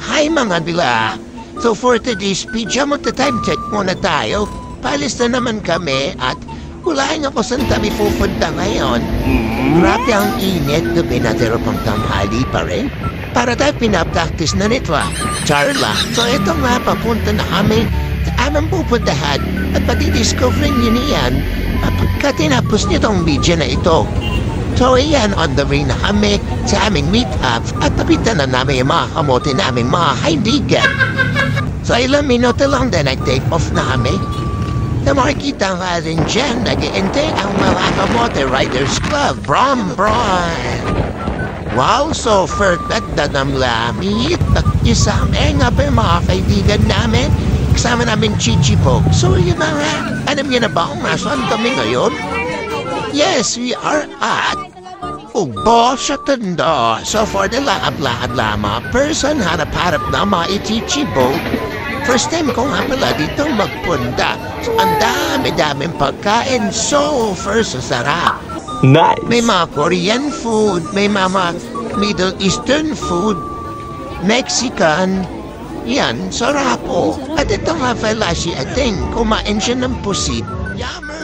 Hi mga bila. So for today's video, magta-time check muna tayo. Palis na naman kami at hulahin ako saan kami pupunta ngayon. Grabe ang init, gabi na pero pang tanghali pa rin. Para tayo pinapractice na nito Charla. So ito nga, papunta na kami sa aming pupuntahan at pati-discovering yun yan pagka tinapos nitong video na ito. So ayan, on the way na kami sa aming meet-up at tapitan na namin yung mga kamote namin mga kaibigan. So ilang minuto lang din nag-take off na kami. Na makikita nga rin dyan, nag-iintay ang mga kamote Riders Club, Brom. Wow, so perfect na namlamit at isama nga pa yung mga kaibigan namin. Kasama namin Chichi po. So yun na nga, alam niyo na ba kung nasaan kami ngayon? Yes, we are at Ugbo sa Tondo. So for the lakad-lakad lamang, person hanap-harap na mga itichibo. First time ko nga pala dito magpunta. So ang dami-daming pagkain. So first, sarap. Nice! May mga Korean food, may mga Middle Eastern food, Mexican. Yan, sarap po. At ito nga pala si Ating, kumain siya ng pusit. Yummer!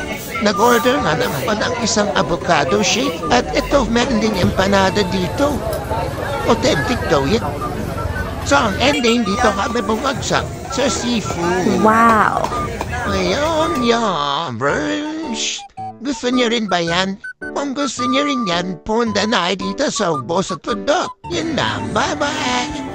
Nag-order nga naman pa ng isang avocado shake at ito, meron din empanada dito. Authentic daw yan. So, ang ending dito kami bumagsak sa seafood. Wow! Ngayon, brunch. Gusto niyo rin ba yan? Kung gusto niyo rin yan, punta na dito sa Ugbo sa Tondo. Yun na, bye-bye!